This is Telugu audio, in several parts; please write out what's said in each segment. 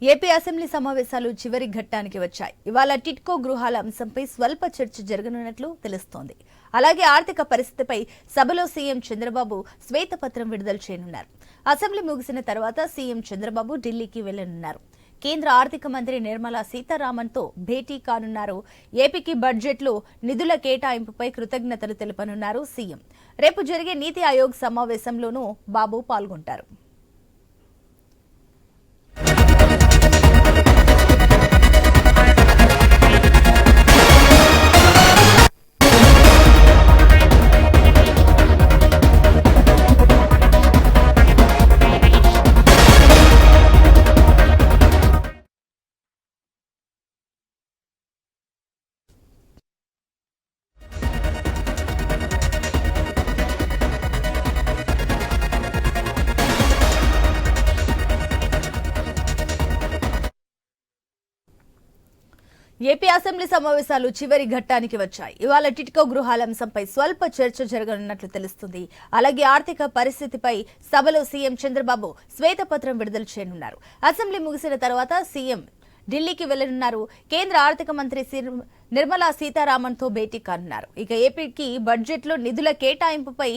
ఏపీ అసెంబ్లీ సమావేశాలు చివరి ఘట్టానికి వచ్చాయి. ఇవాళ టిట్కో గృహాల అంశంపై స్వల్ప చర్చ జరగనున్నట్లు తెలుస్తోంది. అలాగే ఆర్థిక పరిస్థితిపై సభలో సీఎం చంద్రబాబు శ్వేతపత్రం విడుదల చేయనున్నారు. అసెంబ్లీ ముగిసిన తర్వాత సీఎం చంద్రబాబు ఢిల్లీకి వెళ్లనున్నారు. కేంద్ర ఆర్థిక మంత్రి నిర్మలా సీతారామన్ తో భేటీ కానున్నారు. ఏపీకి బడ్జెట్లో నిధుల కేటాయింపుపై కృతజ్ఞతలు తెలుపనున్నారు సీఎం. రేపు జరిగే నీతి ఆయోగ్ సమావేశంలోనూ బాబు పాల్గొంటారు. ఏపీ అసెంబ్లీ సమావేశాలు చివరి ఘట్టానికి వచ్చాయి. ఇవాళ టిట్కో గృహాల అంశంపై స్వల్ప చర్చ జరగనున్నట్లు తెలుస్తుంది. అలాగే ఆర్థిక పరిస్థితిపై సభలో సీఎం చంద్రబాబు శ్వేతపత్రం విడుదల చేయనున్నారు. అసెంబ్లీ ముగిసిన తర్వాత సీఎం ఢిల్లీకి వెళ్లనున్నారు. కేంద్ర ఆర్థిక మంత్రి నిర్మలా సీతారామన్ తో భేటీ కానున్నారు. ఇక ఏపీకి బడ్జెట్లో నిధుల కేటాయింపుపై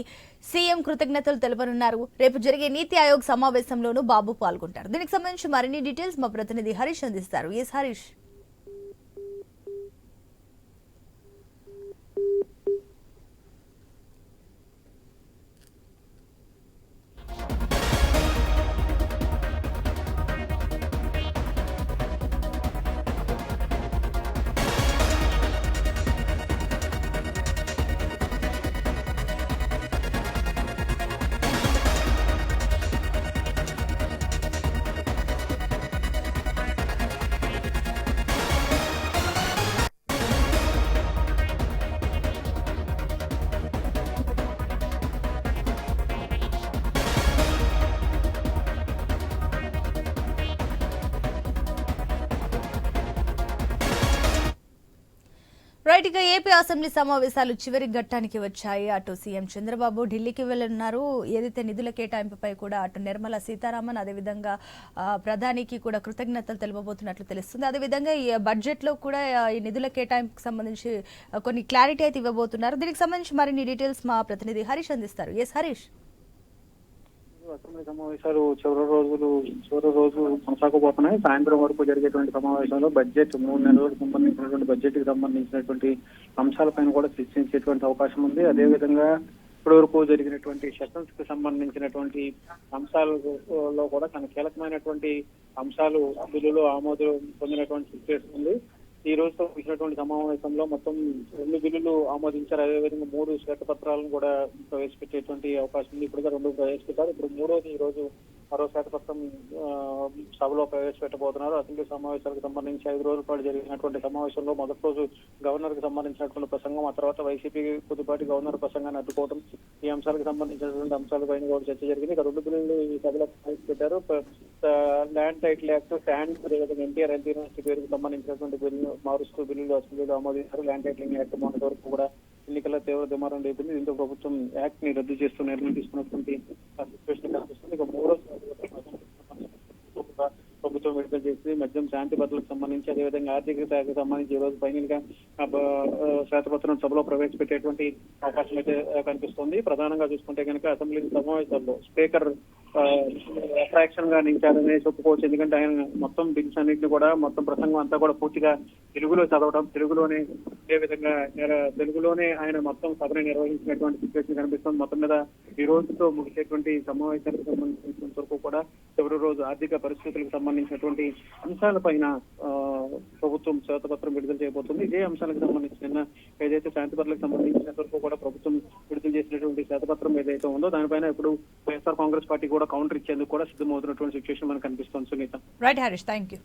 సీఎం కృతజ్ఞతలు తెలుపనున్నారు. రేపు జరిగే నీతి ఆయోగ్ సమావేశంలోనూ బాబు పాల్గొంటారు. దీనికి సంబంధించి మరిన్ని డీటెయిల్స్ మా ప్రతినిధి హరీష్ అందిస్తారు. ఎస్ హరీష్. రైట్, ఇక ఏపీ అసెంబ్లీ సమావేశాలు చివరి ఘట్టానికి వచ్చాయి. అటు సీఎం చంద్రబాబు ఢిల్లీకి వెళ్లనున్నారు. ఏదైతే నిధుల కేటాయింపుపై కూడా అటు నిర్మలా సీతారామన్ అదేవిధంగా ప్రధానికి కూడా కృతజ్ఞతలు తెలుపబోతున్నట్లు తెలుస్తుంది. అదేవిధంగా ఈ బడ్జెట్ లో కూడా ఈ నిధుల కేటాయింపుకు సంబంధించి కొన్ని క్లారిటీ అయితే ఇవ్వబోతున్నారు. దీనికి సంబంధించి మరిన్ని డీటెయిల్స్ మా ప్రతినిధి హరీష్ అందిస్తారు. ఎస్ హరీష్. అసెంబ్లీ సమావేశాలు చివరి రోజు కొనసాగబోతున్నాయి. సాయంత్రం వరకు జరిగేటువంటి సమావేశంలో బడ్జెట్ 3 నెలలకు సంబంధించినటువంటి బడ్జెట్ కి సంబంధించినటువంటి అంశాలపైన కూడా చర్చించేటువంటి అవకాశం ఉంది. అదేవిధంగా ఇప్పటి వరకు జరిగినటువంటి సెషన్స్ కి సంబంధించినటువంటి అంశాలలో కూడా చాలా కీలకమైనటువంటి అంశాలు బిల్లులో ఆమోదం పొందినటువంటి సిచ్యువేషన్ ఉంది. ఈ రోజుతో ముగిసినటువంటి సమావేశంలో మొత్తం 2 బిల్లులు ఆమోదించారు. అదేవిధంగా 3 శ్వేతపత్రాలను కూడా ప్రవేశపెట్టేటువంటి అవకాశం ఉంది. ఇప్పుడుగా 2 ప్రవేశపెట్టారు. ఇప్పుడు 3వది ఈ రోజు మరో శ్వేతపత్రం సభలో ప్రవేశపెట్టబోతున్నారు. అసెంబ్లీ సమావేశాలకు సంబంధించి 5 రోజుల పాటు జరిగినటువంటి సమావేశంలో మొదటి రోజు గవర్నర్ కి సంబంధించినటువంటి ప్రసంగం, ఆ తర్వాత వైసీపీ కొద్దిపాటి గవర్నర్ ప్రసంగాన్ని అడ్డుకోవడం, ఈ అంశాలకు సంబంధించినటువంటి అంశాలపైన కూడా చర్చ జరిగింది. ఇక 2 బిల్లులు ఈ సభలో ప్రవేశపెట్టారు. ల్యాండ్ టైటిల్ యాక్ట్, శాండ్, అదేవిధంగా ఎన్టీఆర్ హెల్త్ యూనివర్సిటీ పేరుకు సంబంధించినటువంటి బిల్లు మారుస్తూ బిల్లులు అసెంబ్లీలో ఆమోదించారు. ల్యాండ్ టైటిలింగ్ యాక్ట్ మొన్నటి వరకు కూడా ఎన్నికల తీవ్ర దుమారం రేపింది. దీంతో ప్రభుత్వం యాక్ట్ ని రద్దు చేస్తూ నిర్ణయం తీసుకున్నటువంటి సిచ్యువేషన్ కనిపిస్తుంది. ఇక 3వ ప్రభుత్వం విడుదల చేసి మద్యం శాంతి భద్రతలకు సంబంధించి, అదేవిధంగా ఆర్థిక శాఖకు సంబంధించి ఈ రోజు ఫైనల్ గా శ్వేతపత్రం సభలో ప్రవేశపెట్టేటువంటి అవకాశం అయితే కనిపిస్తోంది. ప్రధానంగా చూసుకుంటే కనుక అసెంబ్లీ సమావేశాల్లో స్పీకర్ అట్రాక్షన్ గా నిలిచారనే చెప్పుకోవచ్చు. ఎందుకంటే ఆయన మొత్తం బిల్స్ అన్నింటినీ కూడా మొత్తం ప్రసంగం అంతా కూడా పూర్తిగా తెలుగులో చదవడం, తెలుగులోనే ఆయన మొత్తం సభను నిర్వహించినటువంటి సిచ్యువేషన్ కనిపిస్తుంది. మొత్తం మీద ఈ రోజుతో ముగిసేటువంటి సమావేశాలకు సంబంధించినంత వరకు కూడా చివరి రోజు ఆర్థిక పరిస్థితులకు సంబంధించినటువంటి అంశాలపైన ప్రభుత్వం శ్వేతపత్రం విడుదల చేయబోతుంది. ఇదే అంశాలకు సంబంధించిన ఏదైతే శాంతిపత్రాలకు సంబంధించినంత వరకు కూడా ప్రభుత్వం విడుదల చేసినటువంటి శ్వేతపత్రం ఏదైతే ఉందో దానిపైన ఇప్పుడు వైఎస్ఆర్ కాంగ్రెస్ పార్టీ కూడా కౌంటర్ ఇచ్చేందుకు కూడా సిద్ధమవుతున్నటువంటి సిచ్యువేషన్ మనకు కనిపిస్తుంది. Sunitha. Right Harish, thank you.